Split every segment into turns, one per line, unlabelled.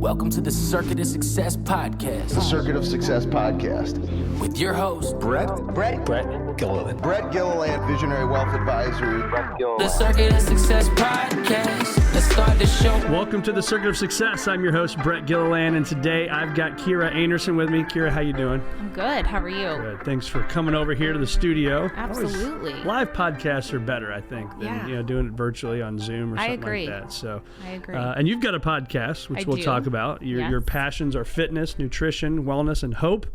Welcome to the Circuit of Success Podcast.
The Circuit of Success Podcast.
With your host, Brett
Gilliland. Brett Gilliland, Visionary Wealth Advisory.
The Circuit of Success Podcast. Let's start the show.
Welcome to the Circuit of Success. I'm your host, Brett Gilliland, and today I've got Kira Andersen with me. Kira, how you doing?
I'm good. How are you?
Good. Thanks for coming over here to the studio.
Absolutely.
Live podcasts are better, I think, than doing it virtually on Zoom or something like that. So
I agree.
And you've got a podcast, which we'll talk about. Your passions are fitness, nutrition, wellness, and hope.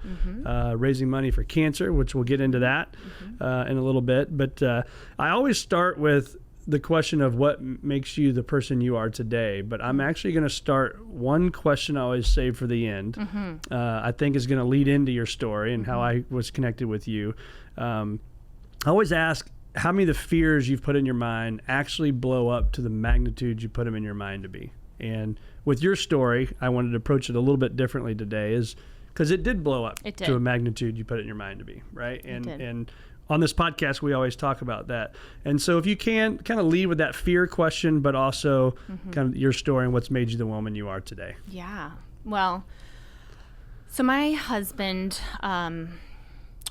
Raising money for cancer, which we'll get into that in a little bit. But I always start with the question of what makes you the person you are today. But I'm actually going to start one question I always save for the end. I think is going to lead into your story and how I was connected with you. I always ask how many of the fears you've put in your mind actually blow up to the magnitude you put them in your mind to be. And with your story, I wanted to approach it a little bit differently today, is because it did blow up to a magnitude you put it in your mind to be, right? And on this podcast, we always talk about that. And so if you can, kind of lead with that fear question, but also kind of your story and what's made you the woman you are today.
Yeah. Well, so my husband,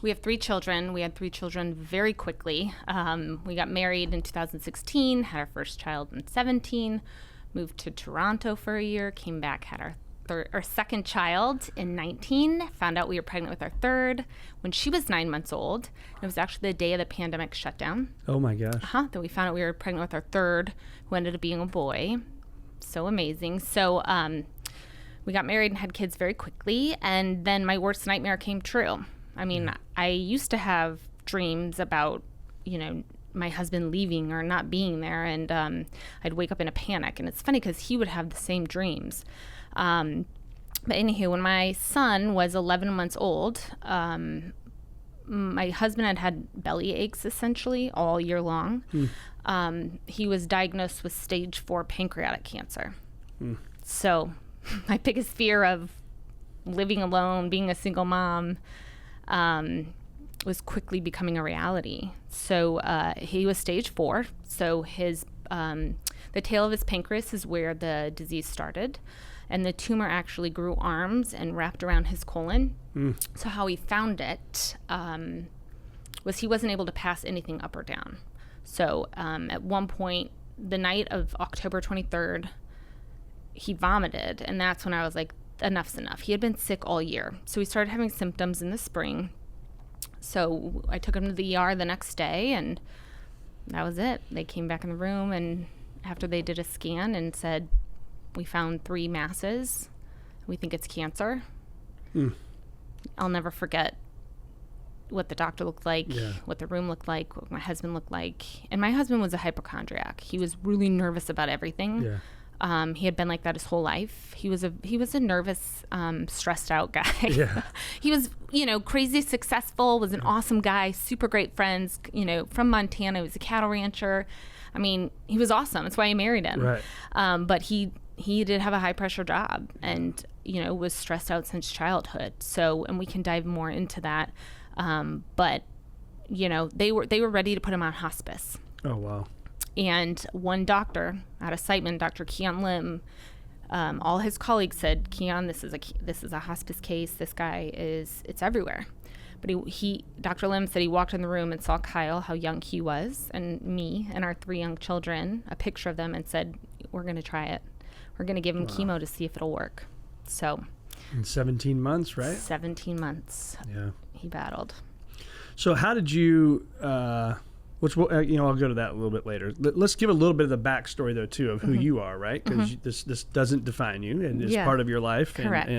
we have 3 children. We had 3 children very quickly. We got married in 2016, had our first child in 2017, moved to Toronto for a year, came back, had our second child in 2019, found out we were pregnant with our third when she was 9 months old. It was actually the day of the pandemic shutdown.
Oh my gosh.
Then we found out we were pregnant with our third, who ended up being a boy. So amazing. So we got married and had kids very quickly, and then my worst nightmare came true. I mean, I used to have dreams about, my husband leaving or not being there, and I'd wake up in a panic. And it's funny because he would have the same dreams. But anywho, when my son was 11 months old, my husband had belly aches essentially all year long. He was diagnosed with stage 4 pancreatic cancer. So my biggest fear of living alone, being a single mom, was quickly becoming a reality. So he was stage 4. So his the tail of his pancreas is where the disease started. And the tumor actually grew arms and wrapped around his colon. So how he found it was he wasn't able to pass anything up or down. So at one point, the night of October 23rd, he vomited. And that's when I was like, enough's enough. He had been sick all year. So he started having symptoms in the spring. So I took him to the ER the next day, and that was it. They came back in the room, and after they did a scan and said, we found 3 masses. We think it's cancer. I'll never forget what the doctor looked like, what the room looked like, what my husband looked like. And my husband was a hypochondriac. He was really nervous about everything. He had been like that his whole life. He was a nervous, stressed out guy. He was, crazy successful, was an awesome guy, super great friends, from Montana. He was a cattle rancher. I mean, he was awesome. That's why I married him. Right. But he did have a high pressure job and, was stressed out since childhood. So, and we can dive more into that. But, they were ready to put him on hospice. Oh, wow. And one doctor out of Siteman, Dr. Keon Lim, all his colleagues said, Keon, this is a hospice case. This guy it's everywhere. But Dr. Lim said he walked in the room and saw Kyle, how young he was, and me and our 3 young children, a picture of them, and said, we're going to try it. We're going to give him chemo to see if it'll work. So.
In 17 months, right?
17 months. Yeah. He battled.
So how did you, which I'll go to that a little bit later. Let's give a little bit of the backstory, though, too, of who you are, right? Because this doesn't define you, and it's part of your life.
Correct.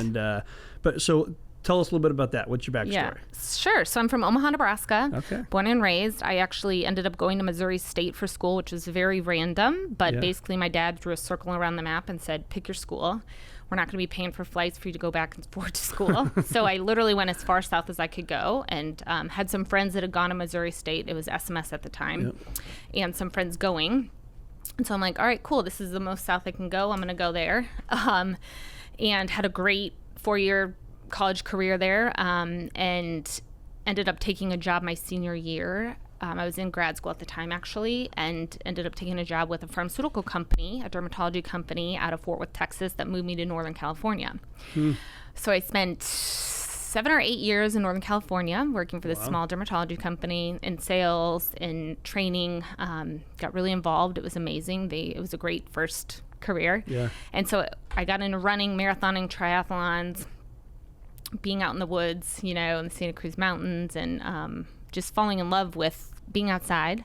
But so tell us a little bit about that. What's your backstory?
Yeah, sure. So I'm from Omaha, Nebraska.
Okay.
Born and raised. I actually ended up going to Missouri State for school, which was very random. But basically, my dad drew a circle around the map and said, pick your school. We're not going to be paying for flights for you to go back and forth to school. So I literally went as far south as I could go, and had some friends that had gone to Missouri State. It was SMS at the time, and some friends going. And so I'm like, all right, cool. This is the most south I can go. I'm going to go there. And had a great 4-year college career there, and ended up taking a job my senior year I was in grad school at the time, actually, and ended up taking a job with a pharmaceutical company, a dermatology company out of Fort Worth, Texas, that moved me to Northern California. So I spent 7 or 8 years in Northern California working for this small dermatology company in sales, in training, got really involved. It was amazing. It was a great first career.
Yeah.
And so I got into running, marathoning, triathlons, being out in the woods, in the Santa Cruz Mountains, and just falling in love with being outside.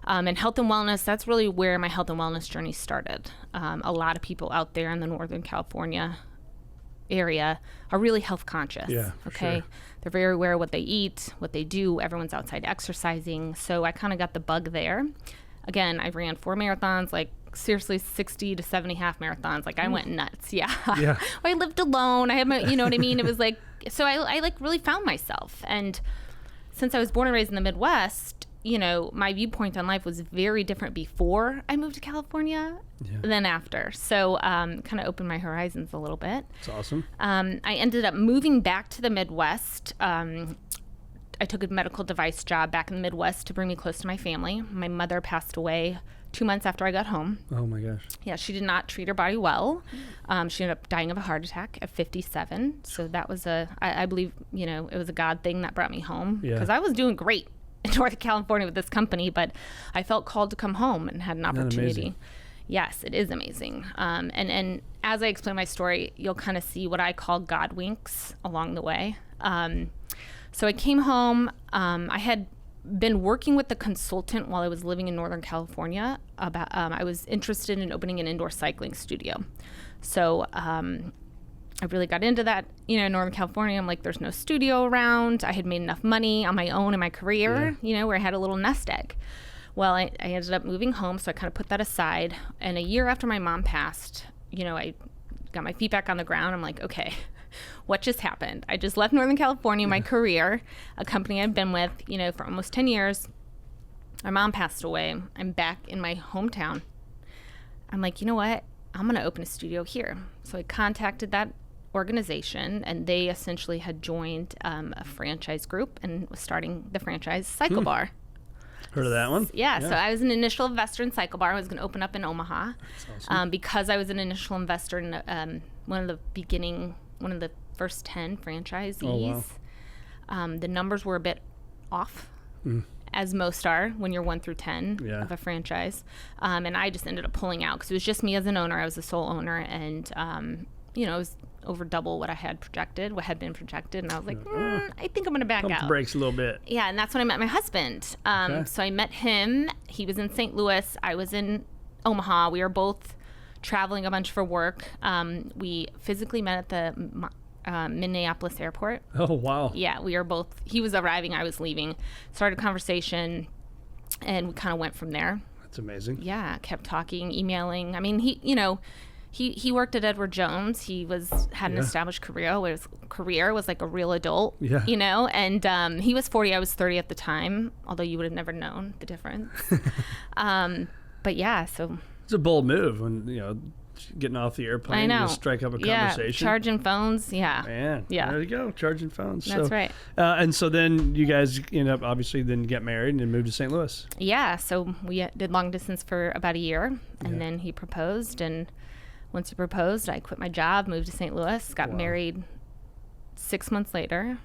And health and wellness, that's really where my health and wellness journey started. A lot of people out there in the Northern California area are really health conscious.
Yeah,
okay.
Sure.
They're very aware of what they eat, what they do. Everyone's outside exercising. So I kind of got the bug there. Again, I ran 4 marathons, like seriously 60 to 70 half marathons. Like I went nuts. Yeah. I lived alone. I had my, you know what I mean? It was like, so I like really found myself. And since I was born and raised in the Midwest, my viewpoint on life was very different before I moved to California than after. So kind of opened my horizons a little bit.
That's awesome.
I ended up moving back to the Midwest. I took a medical device job back in the Midwest to bring me close to my family. My mother passed away 2 months after I got home.
Oh my gosh.
Yeah, she did not treat her body well. She ended up dying of a heart attack at 57. So that was I believe, it was a God thing that brought me home. Because I was doing great in Northern California with this company, but I felt called to come home and had an opportunity. Yes, it is amazing. And as I explain my story, you'll kind of see what I call God winks along the way. So I came home. I had been working with the consultant while I was living in Northern California. I was interested in opening an indoor cycling studio. So I really got into that, in Northern California. I'm like, there's no studio around. I had made enough money on my own in my career, where I had a little nest egg. Well, I ended up moving home, so I kind of put that aside. And a year after my mom passed, I got my feet back on the ground. I'm like, okay, what just happened? I just left Northern California, my career, a company I've been with, for almost 10 years. My mom passed away. I'm back in my hometown. I'm like, you know what? I'm going to open a studio here. So I contacted that organization, and they essentially had joined a franchise group and was starting the franchise Cycle Bar.
Heard of that one?
Yeah, so I was an initial investor in Cycle Bar. I was going to open up in Omaha.
That's awesome.
Because I was an initial investor in one of the first 10 franchisees. Oh, wow. The numbers were a bit off, as most are when you're 1 through 10 of a franchise. And I just ended up pulling out because it was just me as an owner. I was the sole owner, and it was over double what had been projected, and I was like, I think I'm going to back
Pump
out.
the brakes a little bit.
Yeah, and that's when I met my husband. So I met him. He was in St. Louis. I was in Omaha. We were both traveling a bunch for work. We physically met at the Minneapolis airport.
Oh, wow.
Yeah, we were both, he was arriving, I was leaving. Started a conversation, and we kind of went from there.
That's amazing.
Yeah, kept talking, emailing. I mean, he worked at Edward Jones. He had an established career. His career was like a real adult, and he was 40, I was 30 at the time, although you would have never known the difference. But yeah, so.
It's a bold move when, getting off the airplane.
I know.
Just strike up a conversation.
Yeah, charging phones. Yeah.
Man.
Yeah.
There you go. Charging phones.
That's right.
And so then you guys end up obviously then get married and then moved to St. Louis.
Yeah. So we did long distance for about a year, and then he proposed. And once he proposed, I quit my job, moved to St. Louis, got married 6 months later,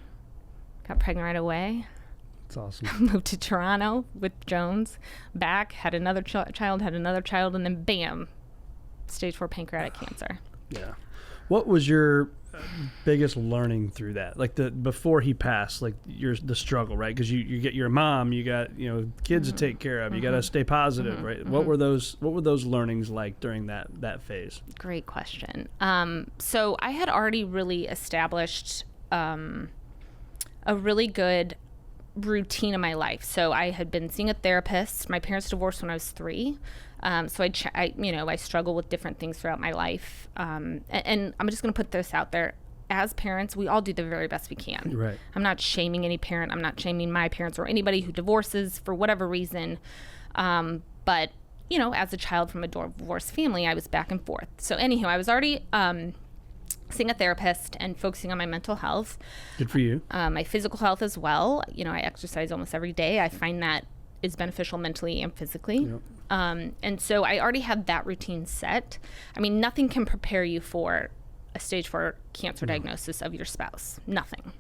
got pregnant right away.
That's awesome.
Moved to Toronto with Jones, back, had another child, and then bam, stage 4 pancreatic cancer.
Yeah. What was your biggest learning through that? Like before he passed, like the struggle, right? Because you get your mom, you got kids to take care of, you got to stay positive, right? What were those learnings like during that phase?
Great question. So I had already really established a really good routine in my life. So I had been seeing a therapist. My parents divorced when I was 3. So I struggle with different things throughout my life. And I'm just going to put this out there. As parents, we all do the very best we can.
Right.
I'm not shaming any parent. I'm not shaming my parents or anybody who divorces for whatever reason. But, as a child from a divorced family, I was back and forth. So anyhow, I was already seeing a therapist and focusing on my mental health.
Good for you.
My physical health as well. I exercise almost every day. I find that is beneficial mentally and physically.
Yep.
And so I already had that routine set. I mean, nothing can prepare you for a stage 4 cancer diagnosis of your spouse. Nothing.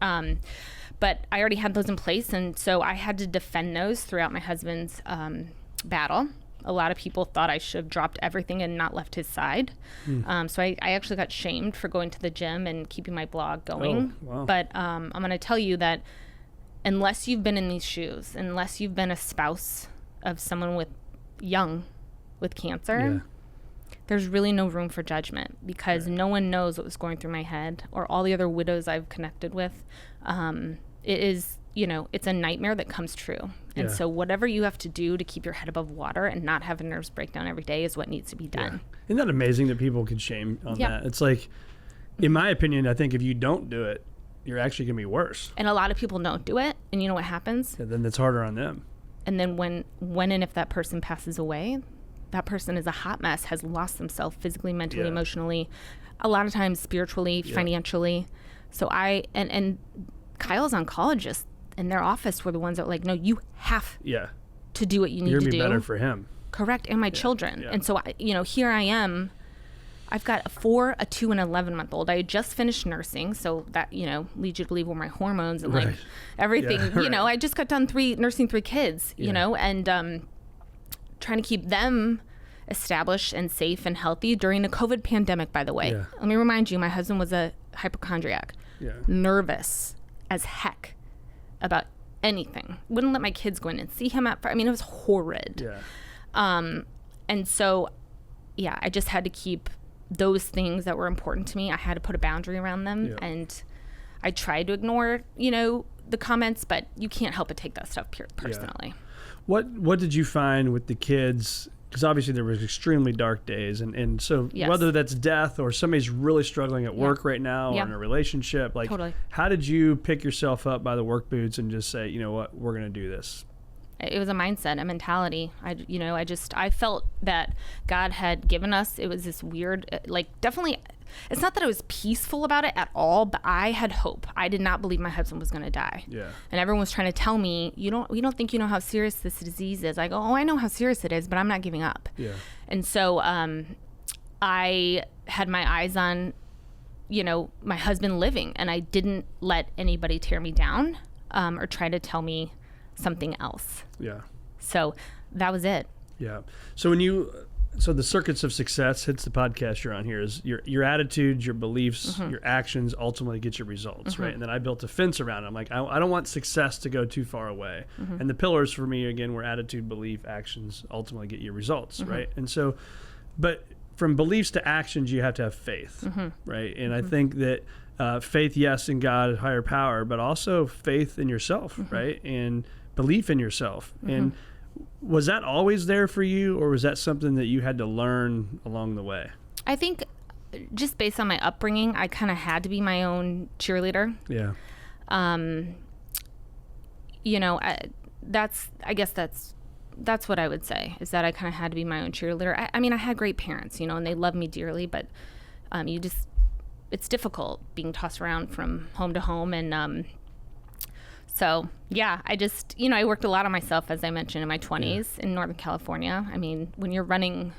But I already had those in place, and so I had to defend those throughout my husband's battle. A lot of people thought I should have dropped everything and not left his side. So I actually got shamed for going to the gym and keeping my blog going.
Oh, wow.
But I'm going to tell you that unless you've been in these shoes, unless you've been a spouse of someone with cancer, there's really no room for judgment, because no one knows what was going through my head or all the other widows I've connected with. It is, it's a nightmare that comes true. And so whatever you have to do to keep your head above water and not have a nervous breakdown every day is what needs to be done.
Isn't that amazing that people can shame on that? It's like, in my opinion, I think if you don't do it, you're actually going to be worse.
And a lot of people don't do it. And you know what happens?
Then it's harder on them.
And then when and if that person passes away, that person is a hot mess, has lost themselves physically, mentally, emotionally, a lot of times spiritually, financially. So and Kyle's oncologists in their office were the ones that were like, no, you have to do what you need to do.
You're going to be better for him.
Correct. And my children. And so, here I am. I've got a 4, a 2, and 11-month-old. I had just finished nursing, so that, leads you to believe where my hormones and like everything, I just got done nursing 3 kids, and trying to keep them established and safe and healthy during the COVID pandemic, by the way. Let me remind you, my husband was a hypochondriac, nervous as heck about anything. Wouldn't let my kids go in and see him it was horrid. And so, I just had to keep those things that were important to me. I had to put a boundary around them, and I tried to ignore, the comments, but you can't help but take that stuff personally.
What did you find with the kids? Because obviously there was extremely dark days, and so whether that's death or somebody's really struggling at work right now or in a relationship, like how did you pick yourself up by the work boots and just say, you know what, we're going to do this?
It was a mindset, a mentality. I felt that God had given us, it was this weird, definitely, it's not that I was peaceful about it at all, but I had hope. I did not believe my husband was going to die. And everyone was trying to tell me, we don't think you know how serious this disease is. I go, I know how serious it is, but I'm not giving up. And so I had my eyes on, my husband living, and I didn't let anybody tear me down or try to tell me something else. So that was it. So so the circuits of success, hits the podcast you're on here, is your attitudes, your beliefs, your actions ultimately get your results, right? And then I built a fence around it. I'm like, I don't want success to go too far away. And the pillars for me, again, were attitude, belief, actions ultimately get you results, right? And so, but from beliefs to actions, you have to have faith, right? And I think that faith, yes, in God, higher power, but also faith in yourself, right? And belief in yourself. And was that always there for you, or was that something that you had to learn along the way? I think just based on my upbringing, I kind of had to be my own cheerleader. I guess that's what I would say, is that I kind of had to be my own cheerleader. I had great parents, and they loved me dearly, but it's difficult being tossed around from home to home. And so, I just, I worked a lot on myself, as I mentioned, in my 20s in Northern California. When you're running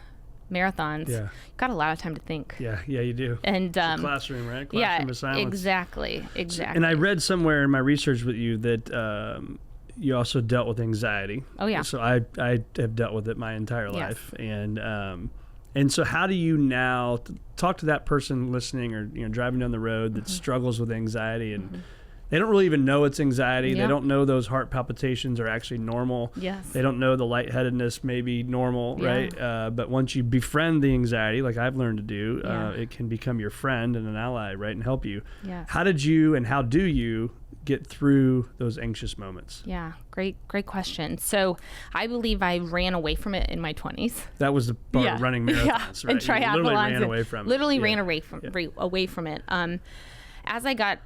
marathons, you've got a lot of time to think.
You do.
And
it's a classroom, right? Classroom of silence.
Exactly.
And I read somewhere in my research with you that you also dealt with anxiety. So I have dealt with it my entire life. And so how do you now talk to that person listening or driving down the road that struggles with anxiety, and they don't really even know it's anxiety. They don't know those heart palpitations are actually normal. They don't know the lightheadedness may be normal, right? But once you befriend the anxiety, like I've learned to do, it can become your friend and an ally, right, and help you. How did you and how do you get through those anxious moments?
Great question. So I believe I ran away from it in my 20s.
That was the part of running marathons, right?
And triathlons.
Literally ran away from it.
Literally ran away from it. As I got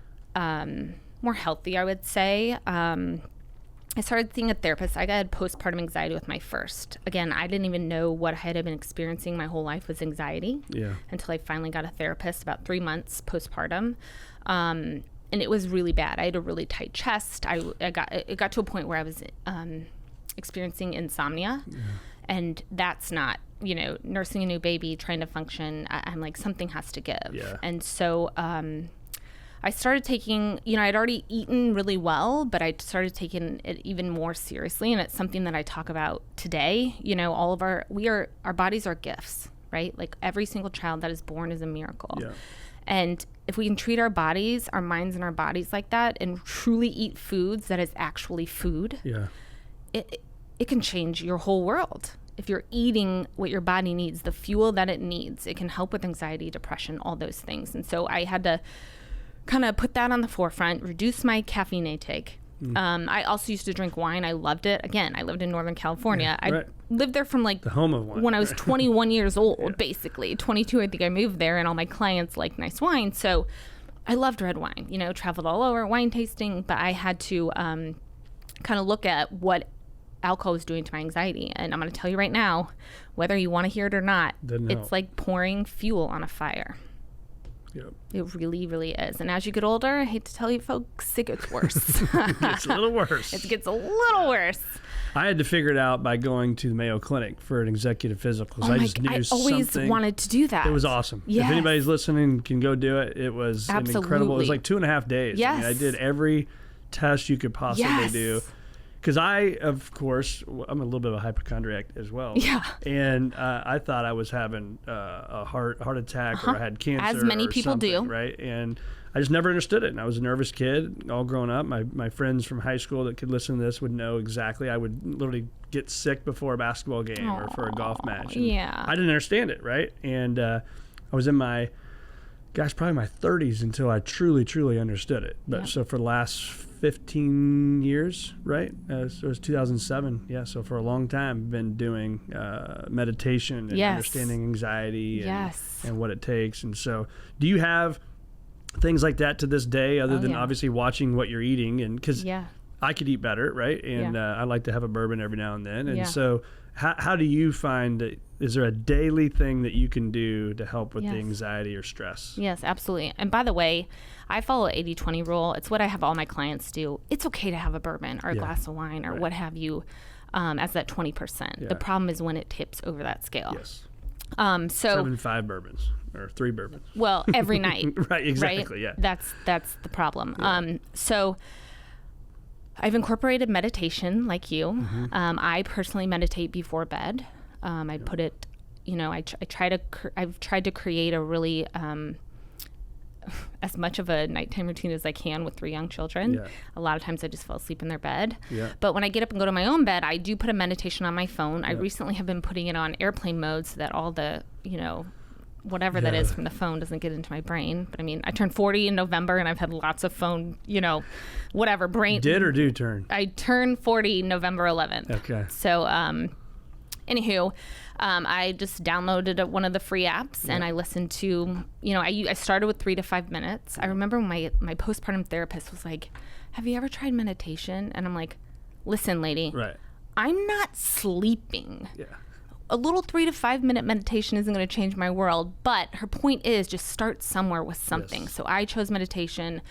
more healthy, I would say, I started seeing a therapist. I got postpartum anxiety with my first. Again, I didn't even know what I had been experiencing my whole life was anxiety until I finally got a therapist about 3 months postpartum. And it was really bad. I had a really tight chest. It got to a point where I was experiencing insomnia. And that's not, nursing a new baby, trying to function. I'm like, something has to give.
Yeah.
And so I started taking, I'd already eaten really well, but I started taking it even more seriously. And it's something that I talk about today. Our bodies are gifts, right? Like every single child that is born is a miracle.
Yeah.
And if we can treat our bodies, our minds and our bodies like that, and truly eat foods that is actually food, it can change your whole world. If you're eating what your body needs, the fuel that it needs, it can help with anxiety, depression, all those things. And so I had to kind of put that on the forefront, reduce my caffeine intake. I also used to drink wine. I loved it. Again, I lived in Northern California. I lived there from like
the home of wine.
When I was 21 years old, basically. 22, I think I moved there, and all my clients like nice wine. So I loved red wine, traveled all over, wine tasting, but I had to kind of look at what alcohol was doing to my anxiety. And I'm going to tell you right now, whether you want to hear it or not, it's like pouring fuel on a fire.
Yep.
It really, really is. And as you get older, I hate to tell you folks, it gets worse.
It gets a little worse.
It gets a little worse.
I had to figure it out by going to the Mayo Clinic for an executive physical. I just knew
I always wanted to do that.
It was awesome.
Yes.
If anybody's listening can go do it. It was an incredible. It was like 2.5 days.
Yes.
I did every test you could possibly do. Because of course, I'm a little bit of a hypochondriac as well.
Yeah.
And I thought I was having a heart attack or I had cancer.
As many people do.
Right. And I just never understood it. And I was a nervous kid all growing up. My friends from high school that could listen to this would know exactly. I would literally get sick before a basketball game or for a golf match. And I didn't understand it. Right. And I was in probably my 30s until I truly, truly understood it. But so for the last 15 years, right? So it was 2007. Yeah. So for a long time, I've been doing meditation and understanding anxiety and what it takes. And so do you have things like that to this day other than obviously watching what you're eating? And because I could eat better, right? And I like to have a bourbon every now and then. And so how do you find that? Is there a daily thing that you can do to help with the anxiety or stress?
Yes, absolutely. And by the way, I follow 80-20 rule. It's what I have all my clients do. It's okay to have a bourbon or a glass of wine or what have you as that 20%. Yeah. The problem is when it tips over that scale.
Yes.
So
5 bourbons or 3 bourbons.
Well, every night.
Right, exactly,
right? Yeah. That's the problem. Yeah. So I've incorporated meditation like you. Mm-hmm. I personally meditate before bed. I put it, I've tried to create a really, as much of a nighttime routine as I can with 3 young children. Yeah. A lot of times I just fall asleep in their bed. Yeah. But when I get up and go to my own bed, I do put a meditation on my phone. Yeah. I recently have been putting it on airplane mode so that all the, whatever that is from the phone doesn't get into my brain. But I mean, I turned 40 in November and I've had lots of phone, whatever brain.
Did or do turn?
I turned 40 November 11th.
Okay.
So, anywho, I just downloaded one of the free apps and I listened to, I started with 3 to 5 minutes. I remember my postpartum therapist was like, have you ever tried meditation? And I'm like, listen, lady, I'm not sleeping. Yeah. A little 3 to 5 minute meditation isn't going to change my world. But her point is just start somewhere with something. Yes. So I chose meditation.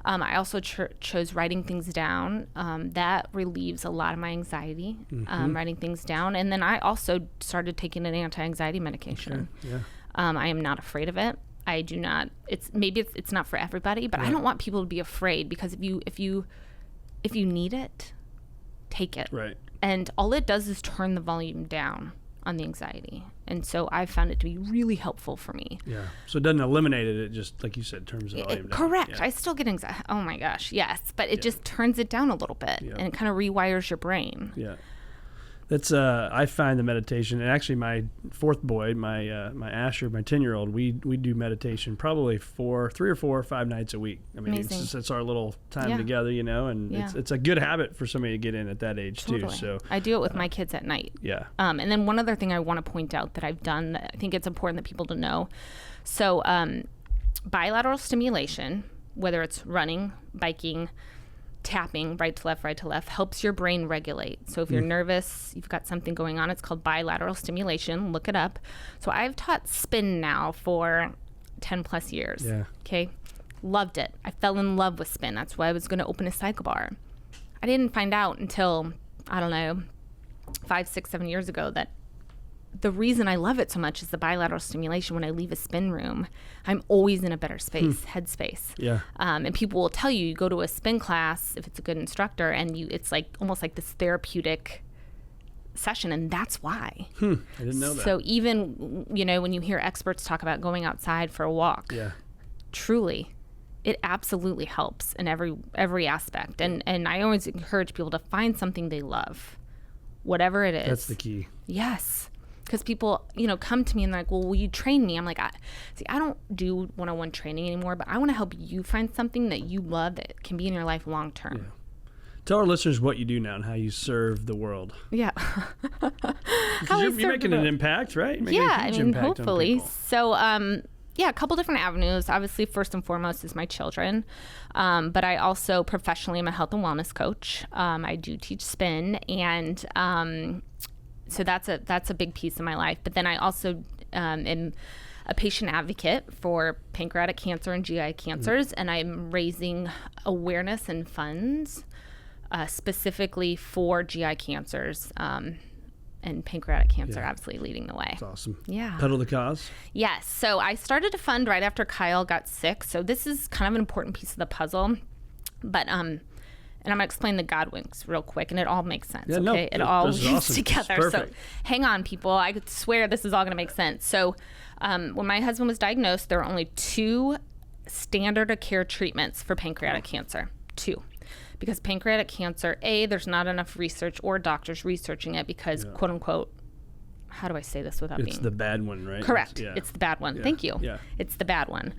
I also chose writing things down. That relieves a lot of my anxiety, writing things down. And then I also started taking an anti-anxiety medication. Okay. Yeah. I am not afraid of it. I do not. It's not for everybody, but I don't want people to be afraid because if you need it, take it. Right. And all it does is turn the volume down on the anxiety. And so I found it to be really helpful for me. Yeah. So it doesn't eliminate it. It just, like you said, turns the volume down. Correct. Yeah. I still get anxiety. Oh my gosh. Yes. But it just turns it down a little bit and it kind of rewires your brain. Yeah. That's I find the meditation, and actually my 4th boy, my Asher, my 10-year-old, we do meditation probably 3 or 4 or 5 nights a week. I mean, it's our little time together, and it's a good habit for somebody to get in at that age too. So I do it with my kids at night. Yeah. And then one other thing I want to point out that I've done that I think it's important that people to know. So bilateral stimulation, whether it's running, biking, tapping right to left, helps your brain regulate. So if you're nervous, you've got something going on, it's called bilateral stimulation. Look it up. So I've taught spin now for 10 plus years. Yeah. Okay. Loved it. I fell in love with spin. That's why I was going to open a cycle bar. I didn't find out until, I don't know, 5, 6, 7 years ago that the reason I love it so much is the bilateral stimulation. When I leave a spin room, I'm always in a better space, headspace.
Yeah.
And people will tell you go to a spin class if it's a good instructor, and it's like almost like this therapeutic session, and that's why.
I didn't know that.
So even, when you hear experts talk about going outside for a walk, truly, it absolutely helps in every aspect. And I always encourage people to find something they love, whatever it is.
That's the key.
Yes. Because people, come to me and they're like, well, will you train me? I'm like, I don't do one-on-one training anymore, but I want to help you find something that you love that can be in your life long term.
Yeah. Tell our listeners what you do now and how you serve the world.
Yeah.
You're making an impact, right?
Hopefully. So, a couple different avenues. Obviously, first and foremost is my children. But I also professionally am a health and wellness coach. I do teach spin, and so that's a big piece of my life. But then I also am a patient advocate for pancreatic cancer and GI cancers, and I'm raising awareness and funds specifically for GI cancers, and pancreatic cancer, obviously leading the way.
That's awesome.
Yeah.
Pedal the cause.
Yes. So I started a fund right after Kyle got sick. So this is kind of an important piece of the puzzle. But and I'm going to explain the God winks real quick, and it all makes sense.
Yeah,
okay? It all
is
weaves
awesome.
together. So hang on, people. I could swear this is all going to make sense. So when my husband was diagnosed, there were only 2 standard of care treatments for pancreatic cancer. 2. Because pancreatic cancer, there's not enough research or doctors researching it because, quote unquote, how do I say this without being?
It's the bad one, right?
Correct. It's the bad one.
Yeah.
Thank you.
Yeah.
It's the bad one.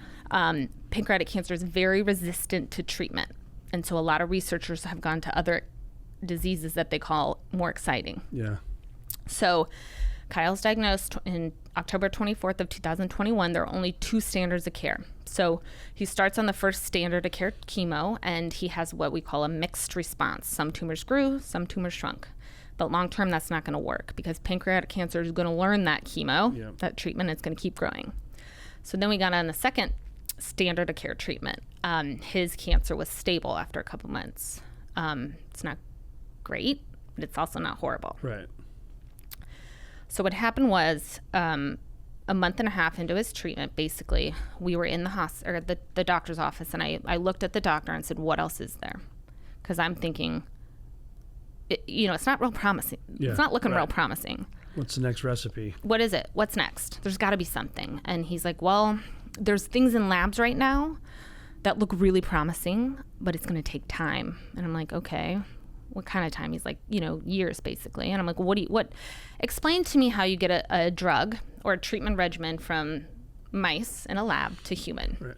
Pancreatic cancer is very resistant to treatment. And so a lot of researchers have gone to other diseases that they call more exciting.
Yeah.
So Kyle's diagnosed in October 24th of 2021. There are only 2 standards of care. So he starts on the first standard of care chemo, and he has what we call a mixed response. Some tumors grew, some tumors shrunk. But long term, that's not going to work because pancreatic cancer is going to learn that chemo, that treatment is going to keep growing. So then we got on the second standard of care treatment. His cancer was stable after a couple months. It's not great, but it's also not horrible.
Right.
So what happened was a month and a half into his treatment, basically, we were in the doctor's office, and I looked at the doctor and said, what else is there? Because I'm thinking, it's not real promising.
Yeah,
it's not looking real promising.
What's the next recipe?
What is it? What's next? There's got to be something. And he's like, well, there's things in labs right now that look really promising, but it's going to take time. And I'm like, okay, what kind of time? He's like, years basically. And I'm like, what? Explain to me how you get a drug or a treatment regimen from mice in a lab to human. Right.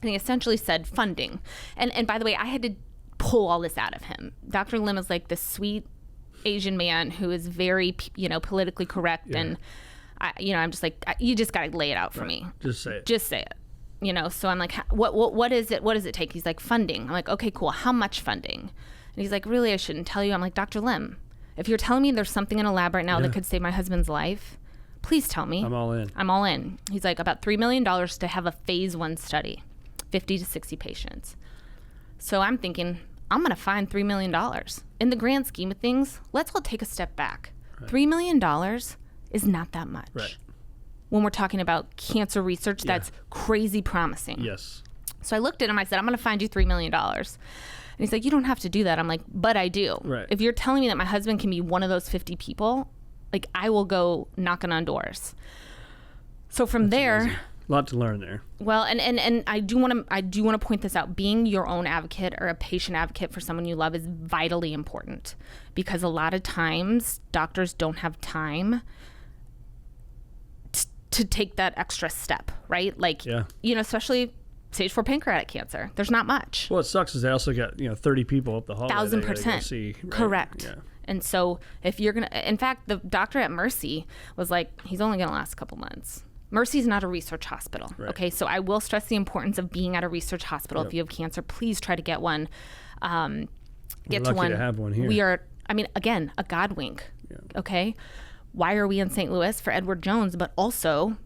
And he essentially said funding. And by the way, I had to pull all this out of him. Dr. Lim is like this sweet Asian man who is very, politically correct. And, I'm just like, you just got to lay it out for me.
Just say it.
Just say it. So I'm like, what is it? What does it take? He's like, funding. I'm like, okay, cool. How much funding? And he's like, really, I shouldn't tell you. I'm like, Dr. Lim, if you're telling me there's something in a lab right now that could save my husband's life, please tell me.
I'm all in.
I'm all in. He's like, about $3 million to have a phase 1 study, 50 to 60 patients. So I'm thinking, I'm going to find $3 million. In the grand scheme of things, let's all take a step back. Right. $3 million is not that much.
Right.
When we're talking about cancer research, that's crazy promising.
Yes.
So I looked at him, I said, I'm going to find you $3 million. And he's like, you don't have to do that. I'm like, but I do.
Right.
If you're telling me that my husband can be one of those 50 people, like I will go knocking on doors. So from there,
amazing. A lot to learn there.
Well, and I do want to point this out. Being your own advocate or a patient advocate for someone you love is vitally important, because a lot of times doctors don't have time to take that extra step, right? Like, especially stage 4 pancreatic cancer. There's not much.
Well, it sucks is they also got 30 people up the hallway.
1,000%.
See, right?
Correct.
Yeah.
And so if you're gonna, in fact, the doctor at Mercy was like, he's only gonna last a couple months. Mercy's not a research hospital. Right. Okay, so I will stress the importance of being at a research hospital. If you have cancer, please try to get one. Get to one.
To have one here.
We are, again, a God wink. Yeah. Okay, why are we in St. Louis for Edward Jones, but also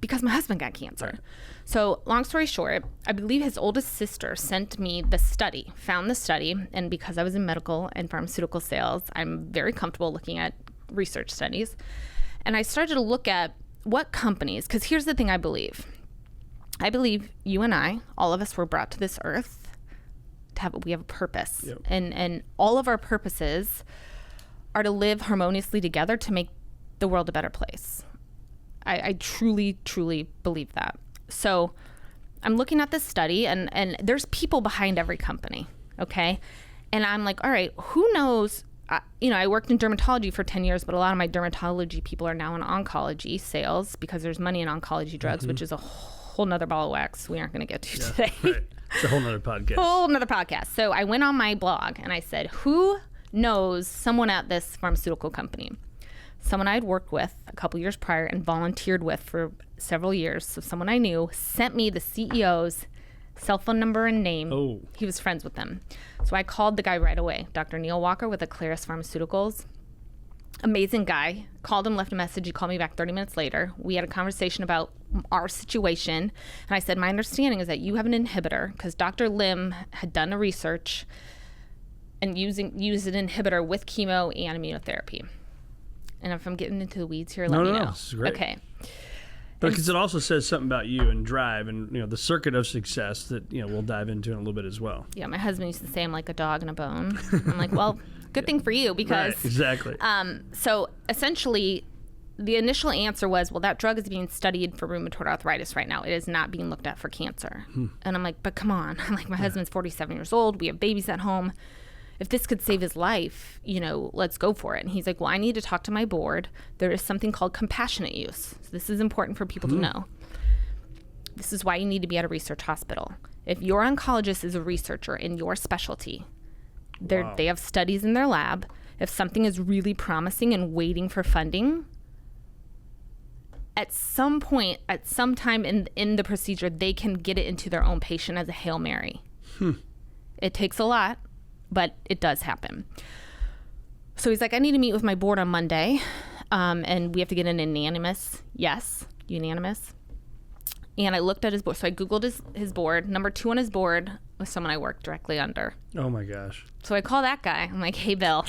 because my husband got cancer.
Right.
So long story short, I believe his oldest sister sent me the study, found the study. And because I was in medical and pharmaceutical sales, I'm very comfortable looking at research studies. And I started to look at what companies, because here's the thing I believe. I believe you and I, all of us were brought to this earth we have a purpose.
Yep.
And all of our purposes are to live harmoniously together to make the world a better place. I truly, truly believe that. So I'm looking at this study, and there's people behind every company, okay? And I'm like, all right, who knows? I worked in dermatology for 10 years, but a lot of my dermatology people are now in oncology sales because there's money in oncology drugs, which is a whole nother ball of wax we aren't going to get to today.
Right. It's a whole nother podcast.
Whole nother podcast. So I went on my blog and I said, who knows someone at this pharmaceutical company? Someone I had worked with a couple years prior and volunteered with for several years. So someone I knew sent me the CEO's cell phone number and name.
Oh.
He was friends with them. So I called the guy right away, Dr. Neil Walker with Aclaris Pharmaceuticals. Amazing guy. Called him, left a message. He called me back 30 minutes later. We had a conversation about our situation. And I said, my understanding is that you have an inhibitor because Dr. Lim had done a research and used an inhibitor with chemo and immunotherapy. And if I'm getting into the weeds here, let me know.
No, this is great.
Okay.
But because it also says something about you and drive and the circuit of success that we'll dive into in a little bit as well.
Yeah, my husband used to say I'm like a dog and a bone. I'm like, well, good thing for you because
right, exactly.
So essentially, the initial answer was, well, that drug is being studied for rheumatoid arthritis right now. It is not being looked at for cancer. And I'm like, but come on. I'm like, my husband's 47 years old. We have babies at home. If this could save his life, let's go for it. And he's like, well, I need to talk to my board. There is something called compassionate use. So this is important for people to know. This is why you need to be at a research hospital. If your oncologist is a researcher in your specialty, they have studies in their lab. If something is really promising and waiting for funding, at some point, at some time in the procedure, they can get it into their own patient as a Hail Mary. It takes a lot, but it does happen. So he's like, I need to meet with my board on Monday, and we have to get an unanimous yes, unanimous. And I looked at his board. So I Googled his board. Number 2 on his board was someone I worked directly under.
Oh, my gosh.
So I call that guy. I'm like, hey, Bill.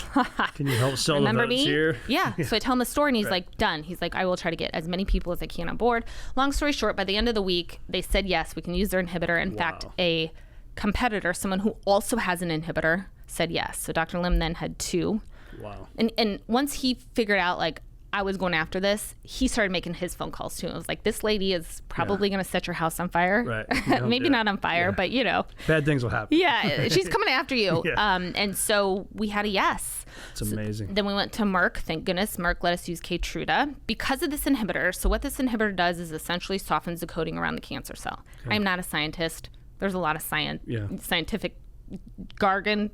Can you help sell
Remember
the votes
me?
here?
Yeah. So I tell him the story, and he's like, done. He's like, I will try to get as many people as I can on board. Long story short, by the end of the week, they said, yes, we can use their inhibitor. In fact, a competitor, someone who also has an inhibitor, said yes. So Dr. Lim then had 2.
Wow.
And once he figured out, like, I was going after this, he started making his phone calls too. It was like, this lady is probably going to set your house on fire.
Right.
Maybe not on fire, but
Bad things will happen.
Yeah, she's coming after you. And so we had a yes.
It's amazing.
Then we went to Merck. Thank goodness Merck let us use Keytruda because of this inhibitor. So what this inhibitor does is essentially softens the coating around the cancer cell. Okay. I'm not a scientist. There's a lot of scientific jargon,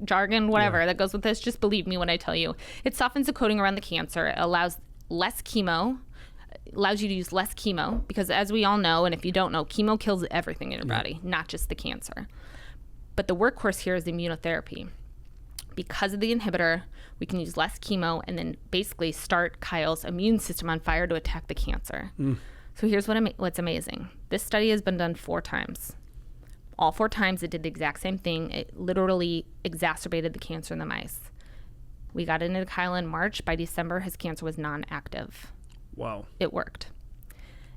whatever that goes with this. Just believe me when I tell you. It softens the coating around the cancer. It allows less chemo, allows you to use less chemo because, as we all know, and if you don't know, chemo kills everything in your body, not just the cancer. But the workhorse here is immunotherapy. Because of the inhibitor, we can use less chemo and then basically start Kyle's immune system on fire to attack the cancer. So here's what's amazing. This study has been done 4 times. All 4 times it did the exact same thing. It literally exacerbated the cancer in the mice. We got into Kyle in March. By December, his cancer was non-active.
Wow.
It worked.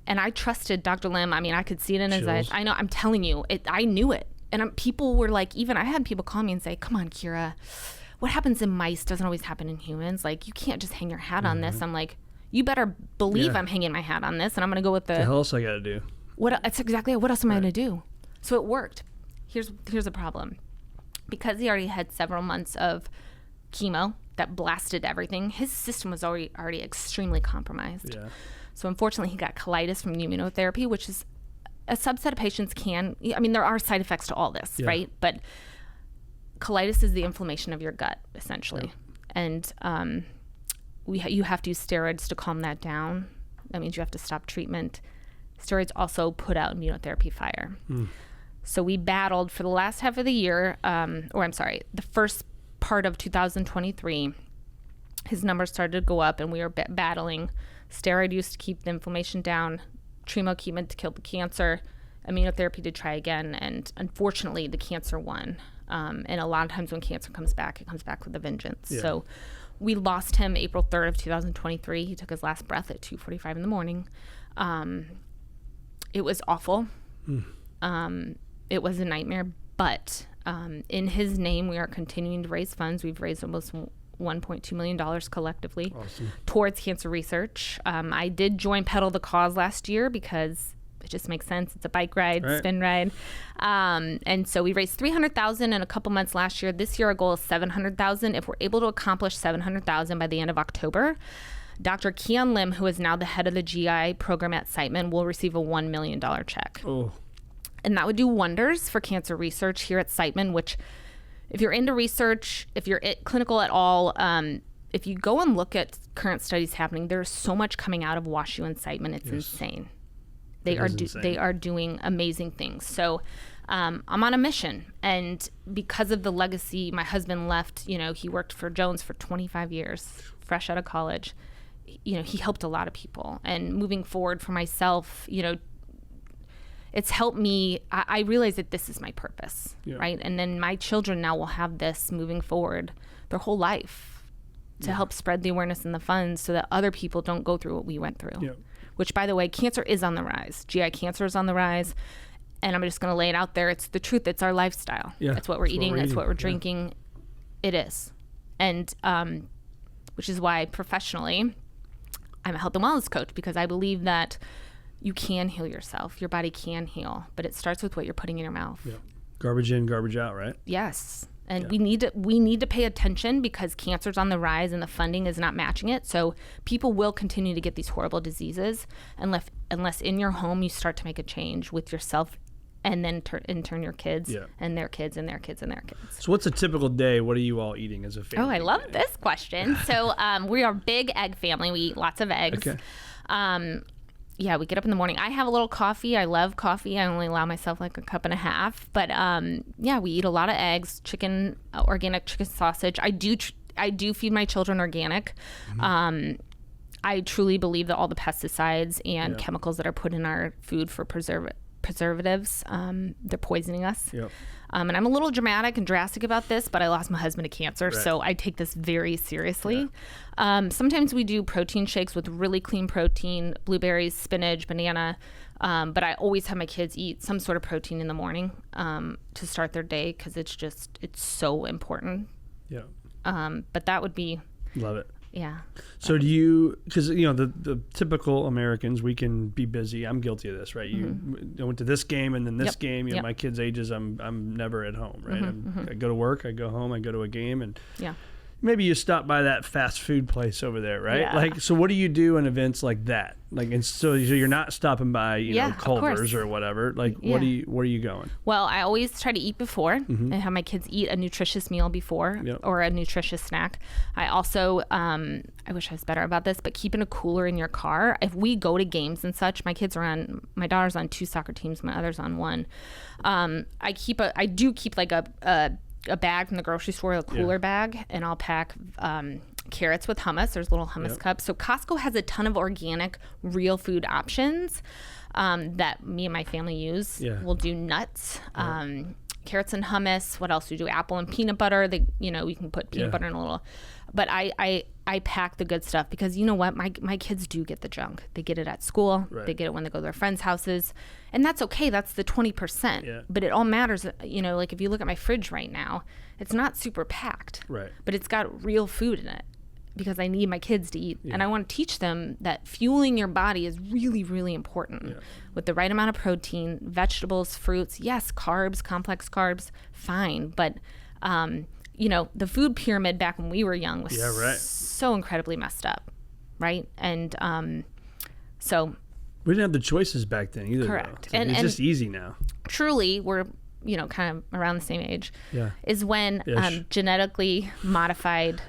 And I trusted Dr. Lim. I mean, I could see it in his eyes. I know, I'm telling you, I knew it. And people were like, I had people call me and say, come on, Kira, what happens in mice doesn't always happen in humans. Like, you can't just hang your hat on this. I'm like, you better believe I'm hanging my hat on this. And I'm going to go with
the hell else I got to do?
That's exactly what else am I going to do? So it worked. Here's the problem. Because he already had several months of chemo that blasted everything, his system was already extremely compromised. Yeah. So unfortunately, he got colitis from immunotherapy, which is a subset of patients there are side effects to all this, right? But colitis is the inflammation of your gut, essentially. Yeah. And you have to use steroids to calm that down. That means you have to stop treatment. Steroids also put out immunotherapy fire. So we battled for the last half of the year, the first part of 2023, his numbers started to go up and we were battling steroid use to keep the inflammation down, chemo to kill the cancer, immunotherapy to try again, and unfortunately the cancer won. And a lot of times when cancer comes back, it comes back with a vengeance. Yeah. So we lost him April 3rd of 2023. He took his last breath at 2:45 in the morning. It was awful. It was a nightmare, but in his name, we are continuing to raise funds. We've raised almost $1.2 million collectively towards cancer research. I did join Pedal the Cause last year because it just makes sense. It's a bike ride, spin ride. And so we raised $300,000 in a couple months last year. This year, our goal is $700,000. If we're able to accomplish $700,000 by the end of October, Dr. Kian Lim, who is now the head of the GI program at Siteman, will receive a $1 million check. Oh. And that would do wonders for cancer research here at Siteman, which if you're into research, if you're clinical at all, if you go and look at current studies happening, there's so much coming out of WashU and Siteman. It's insane. They are doing amazing things. So I'm on a mission. And because of the legacy, my husband left, he worked for Jones for 25 years, fresh out of college. He helped a lot of people. And moving forward for myself, it's helped me. I realize that this is my purpose, right? And then my children now will have this moving forward their whole life to help spread the awareness and the funds so that other people don't go through what we went through. Yeah. Which, by the way, cancer is on the rise. GI cancer is on the rise. And I'm just going to lay it out there. It's the truth. It's our lifestyle. Yeah, it's what we're eating. It's what we're drinking. It is. And which is why professionally, I'm a health and wellness coach, because I believe that you can heal yourself. Your body can heal, but it starts with what you're putting in your mouth. Yeah. Garbage in, garbage out, right? Yes. And we need to pay attention because cancer's on the rise and the funding is not matching it. So people will continue to get these horrible diseases unless in your home you start to make a change with yourself and then in turn your kids and their kids and their kids and their kids. So what's a typical day? What are you all eating as a family? Oh, I love this question. So we are a big egg family. We eat lots of eggs. Okay. We get up in the morning. I have a little coffee. I love coffee. I only allow myself like a cup and a half. But we eat a lot of eggs, chicken, organic chicken sausage. I do feed my children organic. Mm-hmm. I truly believe that all the pesticides and chemicals that are put in our food for preservatives, they're poisoning us. Yep. And I'm a little dramatic and drastic about this, but I lost my husband to cancer, so I take this very seriously. Yeah. Sometimes we do protein shakes with really clean protein, blueberries, spinach, banana, but I always have my kids eat some sort of protein in the morning to start their day because it's so important. Yeah. But that would be... Love it. Yeah. So do you, because the typical Americans, we can be busy. I'm guilty of this, right? I went to this game and then this game. My kids' ages, I'm never at home, right? I go to work, I go home, I go to a game, and maybe you stop by that fast food place over there, right? Yeah. So what do you do in events like that? And so you're not stopping by, Culver's or whatever. Where are you going? Well, I always try to eat before and have my kids eat a nutritious meal before or a nutritious snack. I also, I wish I was better about this, but keeping a cooler in your car. If we go to games and such, my daughter's on 2 soccer teams, my other's on 1. I do keep like a bag from the grocery store, a cooler bag, and I'll pack carrots with hummus. There's little hummus cups. So Costco has a ton of organic, real food options that me and my family use. Yeah. We'll do nuts, carrots and hummus. What else do we do? Apple and peanut butter. We can put peanut butter in a little. But I pack the good stuff because you know what? My kids do get the junk. They get it at school. Right. They get it when they go to their friends' houses. And that's okay. That's the 20%. Yeah. But it all matters. Like if you look at my fridge right now, it's not super packed. Right. But it's got real food in it because I need my kids to eat. Yeah. And I want to teach them that fueling your body is really, really important with the right amount of protein, vegetables, fruits. Yes, carbs, complex carbs, fine. But, the food pyramid back when we were young was so incredibly messed up, right? And so... We didn't have the choices back then either. Correct. And it's just easy now. Truly, we're, kind of around the same age. Yeah. Is when genetically modified,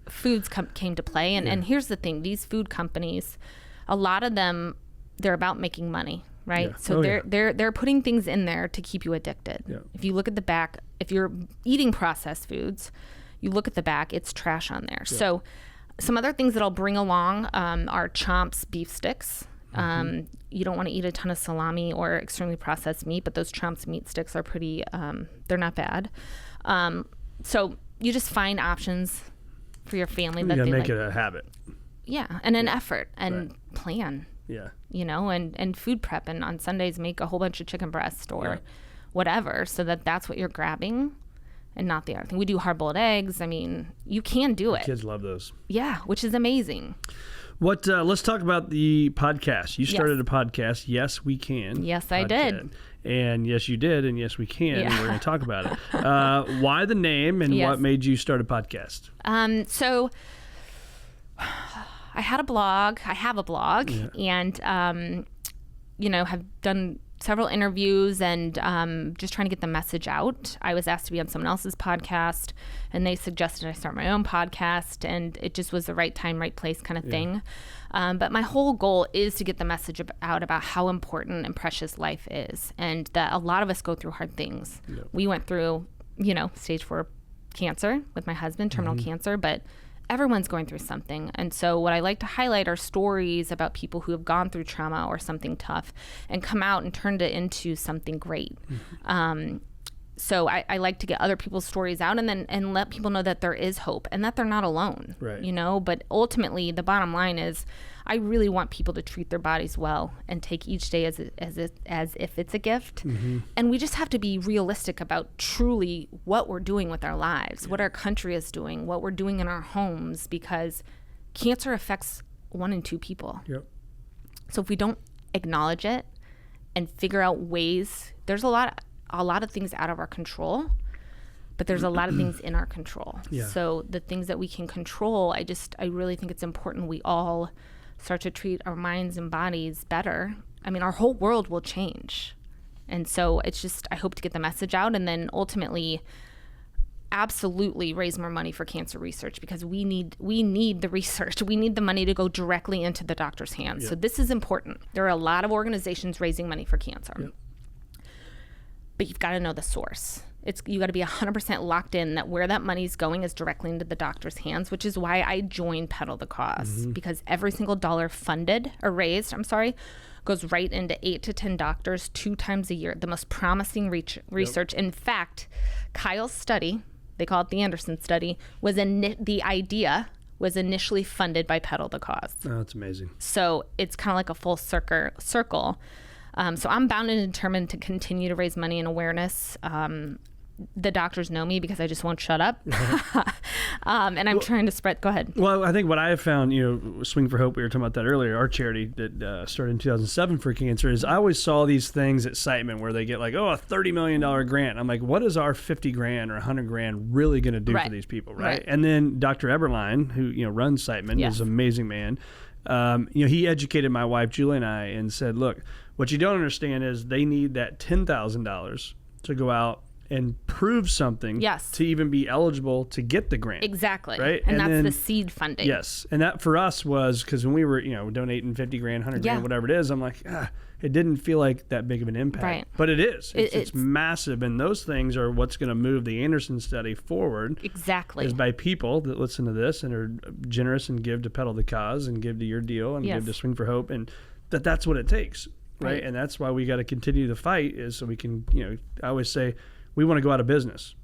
foods came to play. And here's the thing. These food companies, a lot of them, they're about making money, right? Yeah. So they're putting things in there to keep you addicted. Yeah. If you look at the back, if you're eating processed foods, you look at the back, it's trash on there. Yeah. So some other things that I'll bring along are Chomp's beef sticks. You don't want to eat a ton of salami or extremely processed meat, but those Trump's meat sticks are pretty, they're not bad. So you just find options for your family that they
make
like.
it a habit.
Yeah, and an effort and plan.
Yeah.
You know, and food prep, and on Sundays make a whole bunch of chicken breast or whatever, so that's what you're grabbing and not the other thing. We do hard-boiled eggs. I mean, you can do it.
Kids love those.
Yeah, which is amazing.
Let's talk about the podcast. You started a podcast, Yes We Can.
Yes, I did.
And yes, you did, and yes, we can.
Yeah.
And we're going to talk about it. Why the name, and what made you start a podcast?
So I had a blog. I have a blog, and have done several interviews and just trying to get the message out. I was asked to be on someone else's podcast, and they suggested I start my own podcast, and it just was the right time, right place kind of thing. But my whole goal is to get the message out about how important and precious life is, and that a lot of us go through hard things. Yep. We went through, stage 4 cancer with my husband, terminal cancer, but everyone's going through something. And so what I like to highlight are stories about people who have gone through trauma or something tough and come out and turned it into something great. So I like to get other people's stories out and let people know that there is hope and that they're not alone, right. But ultimately the bottom line is I really want people to treat their bodies well and take each day as if it's a gift. Mm-hmm. And we just have to be realistic about truly what we're doing with our lives, what our country is doing, what we're doing in our homes, because cancer affects 1 in 2 people. Yep. So if we don't acknowledge it and figure out ways, there's a lot of things out of our control, but there's a lot of things in our control. Yeah. So the things that we can control, I really think it's important we all start to treat our minds and bodies better. I mean, our whole world will change. And so it's just, I hope to get the message out, and then ultimately absolutely raise more money for cancer research, because we need the research. We need the money to go directly into the doctor's hands. Yep. So this is important. There are a lot of organizations raising money for cancer. Yep. But you've got to know the source. You got to be 100% locked in that where that money's going is directly into the doctor's hands, which is why I joined Pedal the Cause, because every single dollar raised, goes right into 8 to 10 doctors 2 times a year. The most promising research. Yep. In fact, Kyle's study, they call it the Andersen study, the idea was initially funded by Pedal the Cause.
Oh, that's amazing.
So it's kind of like a full circle. So I'm bound and determined to continue to raise money and awareness. The doctors know me because I just won't shut up. And I'm trying to spread. Go ahead.
Well, I think what I have found, Swing for Hope, we were talking about that earlier, our charity that started in 2007 for cancer, is I always saw these things at Siteman where they get like, a $30 million grant. I'm like, what is our 50 grand or 100 grand really going to do for these people, right? And then Dr. Eberlein, who runs Siteman, is an amazing man. He educated my wife, Julie, and I, and said, look, what you don't understand is they need that $10,000 to go out and prove something to even be eligible to get the grant.
Exactly.
Right?
And that's the seed funding.
Yes. And that for us was, because when we were, donating 50 grand, 100 grand, whatever it is, I'm like, it didn't feel like that big of an impact. Right. But it is. It's massive. And those things are what's going to move the Andersen study forward.
Exactly.
Is by people that listen to this and are generous and give to Pedal the Cause and give to your deal and give to Swing for Hope. And that's what it takes. Right. And that's why we got to continue the fight, is so we can, I always say, we want to go out of business.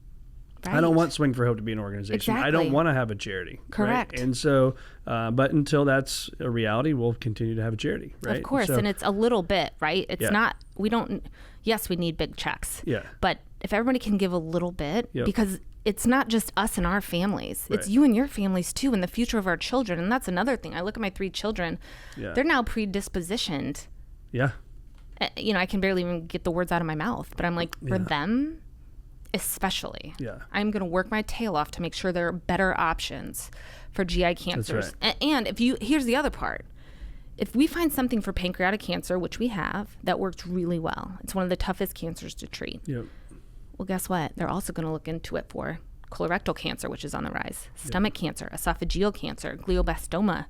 Right. I don't want Swing for Hope to be an organization.
Exactly.
I don't want to have a charity.
Correct.
Right? And so, but until that's a reality, we'll continue to have a charity. Right.
Of course. And it's a little bit, right? It's not, we need big checks. Yeah. But if everybody can give a little bit, because it's not just us and our families. It's you and your families too, and the future of our children. And that's another thing. I look at my 3 children. Yeah. They're now predispositioned. Yeah. I can barely even get the words out of my mouth, but I'm like, for them especially, I'm going to work my tail off to make sure there are better options for GI cancers. Right. And here's the other part. If we find something for pancreatic cancer, which we have, that works really well, it's one of the toughest cancers to treat. Yep. Well, guess what? They're also going to look into it for colorectal cancer, which is on the rise, stomach cancer, esophageal cancer, glioblastoma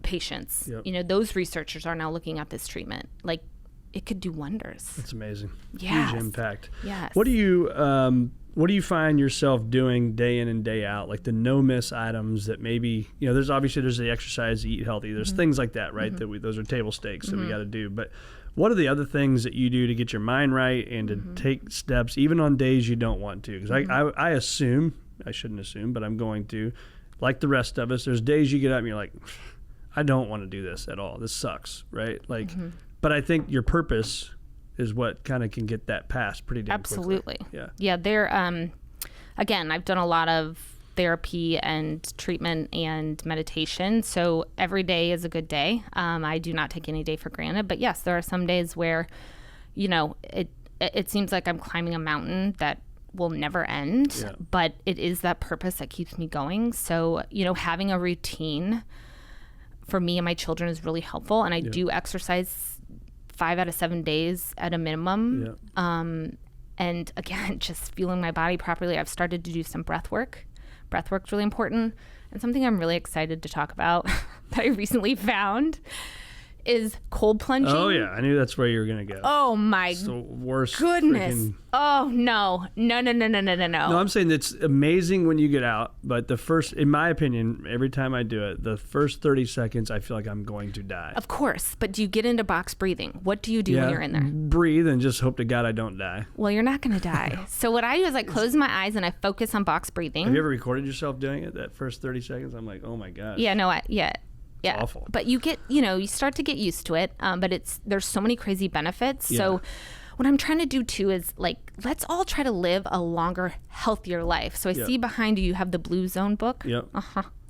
patients. Yep. Those researchers are now looking at this treatment. Like, it could do wonders.
That's amazing.
Yes.
Huge impact.
Yes.
What do you find yourself doing day in and day out, like the no miss items that maybe, there's the exercise, eat healthy, there's things like that, right? Those are table stakes that we got to do. But what are the other things that you do to get your mind right and to take steps even on days you don't want to? Because I assume, I shouldn't assume, but I'm going to, like the rest of us, there's days you get up and you're like, I don't want to do this at all. This sucks, right? Like, but I think your purpose is what kind of can get that passed pretty damn
Absolutely.
quickly.
Yeah. They're, again, I've done a lot of therapy and treatment and meditation. So every day is a good day. I do not take any day for granted, but yes, there are some days where, it seems like I'm climbing a mountain that will never end, but it is that purpose that keeps me going. So, having a routine for me and my children is really helpful. And I do exercise 5 out of 7 days at a minimum. And again, just feeling my body properly. I've started to do some breath work. Breath work's really important. And something I'm really excited to talk about that I recently found is cold plunging.
Oh yeah, I knew that's where you were gonna go.
Oh my
it's the worst
goodness. Oh no. No.
No, I'm saying it's amazing when you get out, but in my opinion, every time I do it, the first 30 seconds, I feel like I'm going to die.
Of course, but do you get into box breathing? What do you do when you're in there?
Breathe and just hope to God I don't die.
Well, you're not gonna die. So what I do is I close my eyes and I focus on box breathing.
Have you ever recorded yourself doing it? That first 30 seconds, I'm like, oh my gosh.
Yeah, no,
It's awful.
But you get, you start to get used to it. But there's so many crazy benefits. Yeah. So what I'm trying to do too is let's all try to live a longer, healthier life. So I see behind you have the Blue Zone book.
Yep.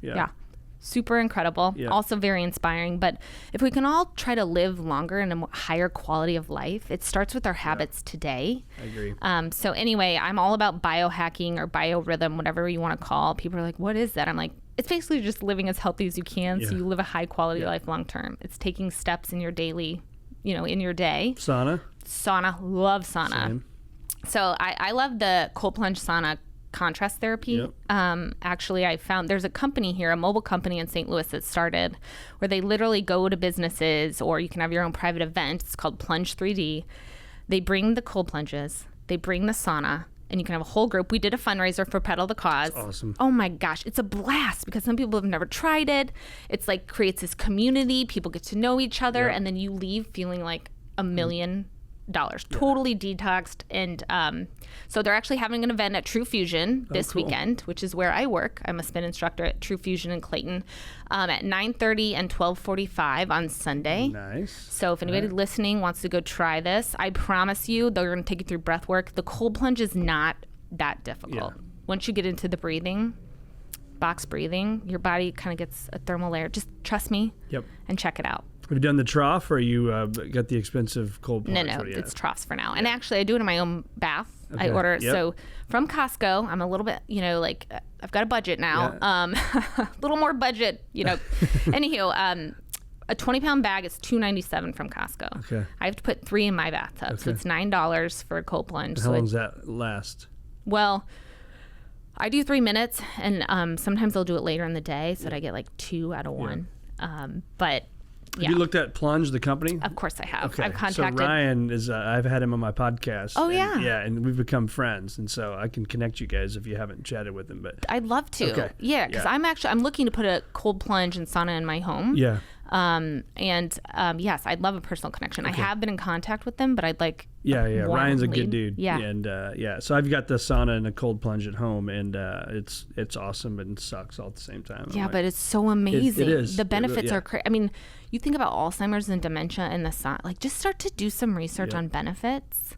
Yeah. Super incredible. Yep. Also very inspiring. But if we can all try to live longer and a higher quality of life, it starts with our habits today.
I agree.
So anyway, I'm all about biohacking or biorhythm, whatever you want to call. People are like, what is that? I'm like, it's basically just living as healthy as you can so you live a high quality life long term. It's taking steps in your daily, in your day.
Sauna,
love sauna.
Same.
So I love the cold plunge sauna contrast therapy.
Yep.
Actually, I found there's a company here, a mobile company in St. Louis that started where they literally go to businesses, or you can have your own private event. It's called Plunge 3D. They bring the cold plunges, they bring the sauna, and you can have a whole group. We did a fundraiser for Pedal the Cause.
That's awesome.
Oh my gosh, it's a blast because some people have never tried it. It's like creates this community. People get to know each other, and then you leave feeling like $1 million. Totally detoxed. And so they're actually having an event at True Fusion this weekend, which is where I work. I'm a spin instructor at True Fusion in Clayton at 9:30 and 12:45 on Sunday.
Nice.
So if anybody listening wants to go try this, I promise you they're going to take you through breath work. The cold plunge is not that difficult. Once you get into the breathing, box breathing, your body kind of gets a thermal layer. Just trust me and check it out.
Have you done the trough, or you got the expensive cold plunge?
No, it's troughs for now. And actually, I do it in my own bath. Okay. I order so from Costco. I'm a little bit, I've got a budget now. A little more budget, Anywho, a 20-pound bag is $2.97 from Costco.
Okay.
I have to put 3 in my bathtub, so it's $9 for a cold plunge.
How long does that last?
Well, I do 3 minutes, and sometimes I'll do it later in the day, so that I get like 2 out of 1. But
have you looked at Plunge, the company?
Of course I have.
Okay.
I've contacted.
So Ryan is, I've had him on my podcast.
Oh,
and we've become friends. And so I can connect you guys if you haven't chatted with him. But
I'd love to.
Okay.
Yeah, because I'm looking to put a cold plunge and sauna in my home.
Yeah.
Yes, I'd love a personal connection. Okay. I have been in contact with them, but I'd like
Ryan's a good dude.
Yeah.
And so I've got the sauna and a cold plunge at home, and it's awesome and sucks all at the same time.
Yeah, but it's so amazing.
It is.
The benefits are crazy. I mean, you think about Alzheimer's and dementia and the sauna, like just start to do some research on benefits.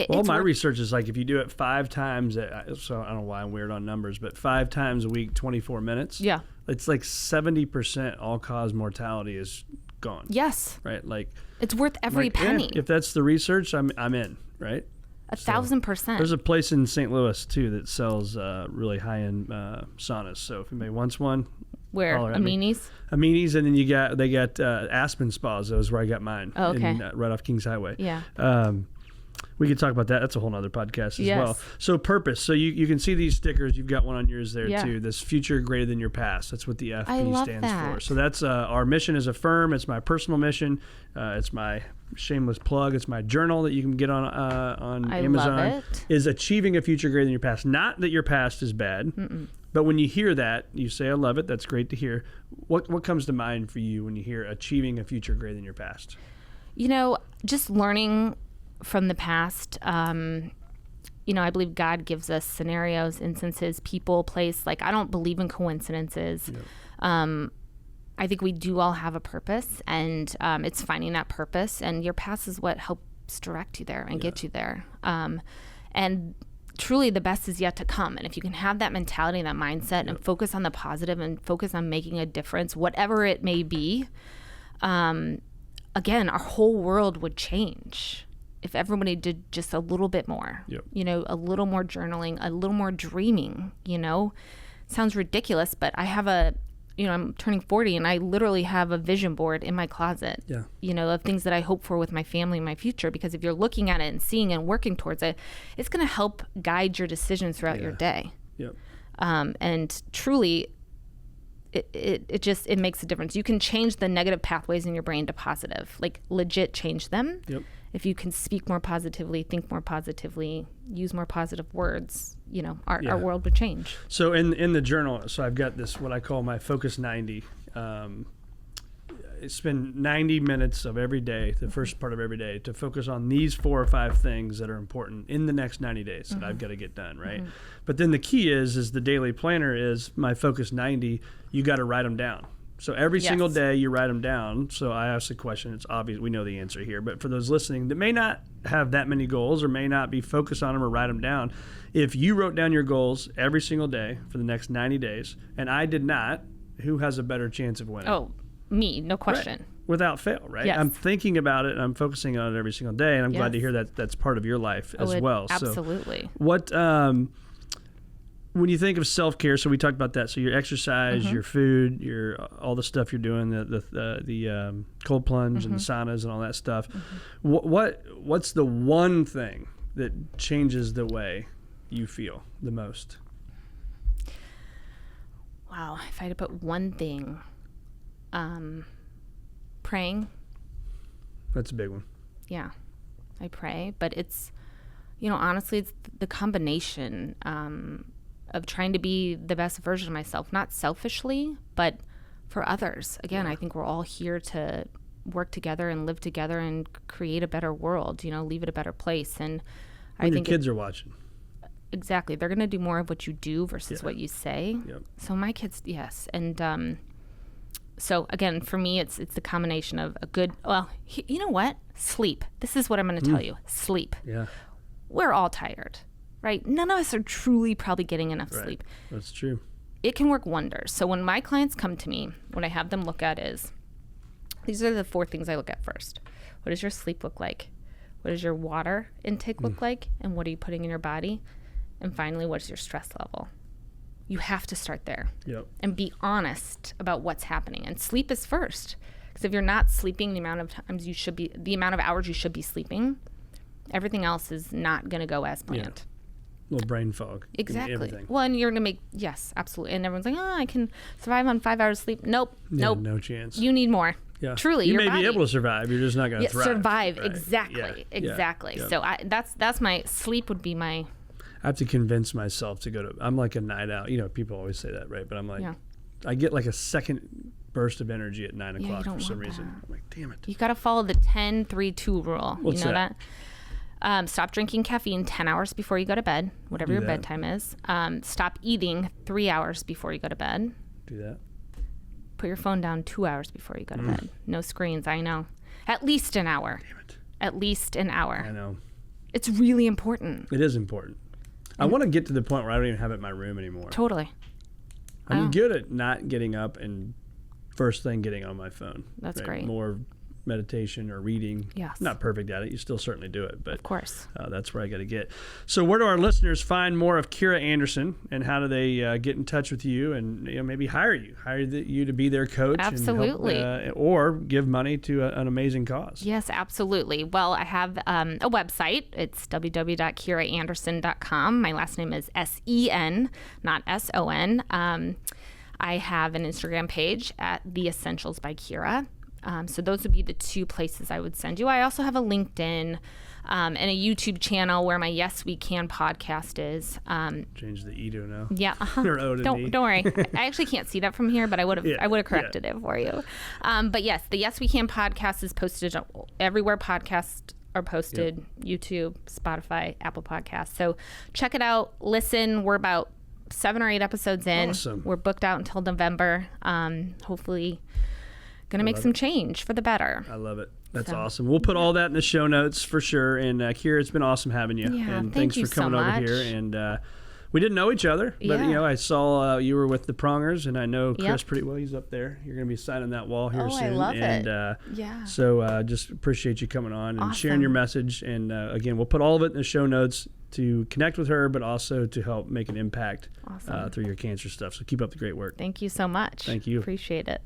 My research is like if you do it 5 times, so I don't know why I'm weird on numbers, but 5 times a week, 24 minutes.
Yeah.
It's like 70% all-cause mortality is gone.
Yes.
Right? Like
it's worth every penny.
If that's the research, I'm in, right?
1,000%.
There's a place in St. Louis, too, that sells really high-end saunas. So if anybody wants one,
where? Amini's?
Amini's, and then they got Aspen Spas. That was where I got mine.
Oh, okay.
Right off Kings Highway.
Yeah.
We could talk about that. That's a whole nother podcast as
Yes.
well. So purpose. So you can see these stickers. You've got one on yours there
Yeah.
too. This future greater than your past. That's what the FP
I love
stands
that.
for. So that's our mission as a firm. It's my personal mission. It's my shameless plug. It's my journal that you can get on
I
Amazon.
love it.
Is achieving a future greater than your past. Not that your past is bad, but when you hear that, you say, "I love it." That's great to hear. What comes to mind for you when you hear achieving a future greater than your past?
You know, just learning from the past. You know, I believe God gives us scenarios, instances, people, place. Like, I don't believe in coincidences.
Yeah.
I think we do all have a purpose, and it's finding that purpose. And your past is what helps direct you there and get you there. And truly, the best is yet to come. And if you can have that mentality, that mindset, and focus on the positive and focus on making a difference, whatever it may be, again, our whole world would change if everybody did just a little bit more. You know, a little more journaling, a little more dreaming. You know, sounds ridiculous, but I have I'm turning 40, and I literally have a vision board in my closet, you know, of things that I hope for with my family in my future. Because if you're looking at it and seeing and working towards it, it's going to help guide your decisions throughout your day. And truly, it makes a difference. You can change the negative pathways in your brain to positive, like legit change them. If you can speak more positively, think more positively, use more positive words, you know, our world would change.
So in the journal, so I've got this, what I call my Focus 90. Spend 90 minutes of every day, the first part of every day, to focus on these 4 or 5 things that are important in the next 90 days that I've got to get done, right? But then the key is the daily planner is my Focus 90. You got to write them down. So every single day you write them down. So I ask the question, it's obvious, we know the answer here, but for those listening that may not have that many goals or may not be focused on them or write them down, if you wrote down your goals every single day for the next 90 days, and I did not, who has a better chance of winning?
Oh, me, no question.
Right. Without fail, right?
Yes.
I'm thinking about it and I'm focusing on it every single day, and I'm glad to hear that that's part of your life as well.
Absolutely.
So what when you think of self-care, so we talked about that. So your exercise, your food, your all the stuff you're doing, the cold plunge and the saunas and all that stuff. What's the one thing that changes the way you feel the most?
Wow, if I had to put one thing, praying.
That's a big one.
Yeah, I pray, but it's, you know, honestly, it's the combination of trying to be the best version of myself, not selfishly, but for others. Again, I think we're all here to work together and live together and create a better world, you know, leave it a better place. And I think
your kids are watching.
Exactly. They're going to do more of what you do versus what you say. So my kids, yes. And so again, for me, it's the combination of a good, well, you know what? Sleep. This is what I'm going to tell you. Sleep.
Yeah.
We're all tired, right? None of us are truly probably getting enough sleep.
That's true.
It can work wonders. So when my clients come to me, what I have them look at is, these are the 4 things I look at first. What does your sleep look like? What does your water intake look like? And what are you putting in your body? And finally, what's your stress level? You have to start there and be honest about what's happening. And sleep is first. Because if you're not sleeping the amount of times you should be, the amount of hours you should be sleeping, everything else is not going to go as planned.
Little brain fog.
Exactly. Well, and you're going to make, yes, absolutely. And everyone's like, oh, I can survive on 5 hours sleep. Nope.
No chance.
You need more. Truly,
you
your
may be able to survive. You're just not going to thrive.
Survive.
Right.
Exactly. So that's my sleep would be my.
I have to convince myself to go to. I'm like a night out. You know, people always say that, right? But I'm like, I get like a second burst of energy at 9 o'clock for some reason. I'm like, damn it.
You got to follow the 10-3-2 rule.
What's
you know that? Stop drinking caffeine 10 hours before you go to bed, whatever your bedtime is. Stop eating 3 hours before you go to bed.
Do that.
Put your phone down 2 hours before you go to bed. No screens, I know. At least an hour.
Damn it.
At least an hour.
I know.
It's really important.
It is important. I want to get to the point where I don't even have it in my room anymore.
Totally.
I'm good at not getting up and first thing getting on my phone.
That's great.
More meditation or reading.
Yes.
Not perfect at it. You still certainly do it, but
of course.
That's where I got to get. So where do our listeners find more of Kira Andersen, and how do they get in touch with you and maybe hire you to be their coach?
Absolutely.
And help, or give money to an amazing cause.
Yes, absolutely. Well, I have a website. It's www.kiraandersen.com. My last name is S-E-N, not S-O-N. I have an Instagram page at The Essentials by Kira. So those would be the two places I would send you. I also have a LinkedIn and a YouTube channel where my Yes We Can podcast is.
Change the E to now.
Yeah.
Or O to
don't worry. I actually can't see that from here, but I would have corrected it for you. But yes, the Yes We Can podcast is posted everywhere podcasts are posted. Yep. YouTube, Spotify, Apple Podcasts. So check it out. Listen. We're about 7 or 8 episodes in.
Awesome.
We're booked out until November. Hopefully going to make some change for the better.
I love it. That's awesome. We'll put all that in the show notes for sure. And Kira, it's been awesome having you.
Yeah,
and
thank
thanks
you
for coming
so
over
much.
here. And we didn't know each other, but I saw you were with the Prongers, and I know Chris pretty well. He's up there. You're going to be signing that wall here soon.
I love
it. So just appreciate you coming on and sharing your message. And again, we'll put all of it in the show notes to connect with her, but also to help make an impact through your cancer stuff. So keep up the great work.
Thank you so much.
Thank you.
Appreciate it.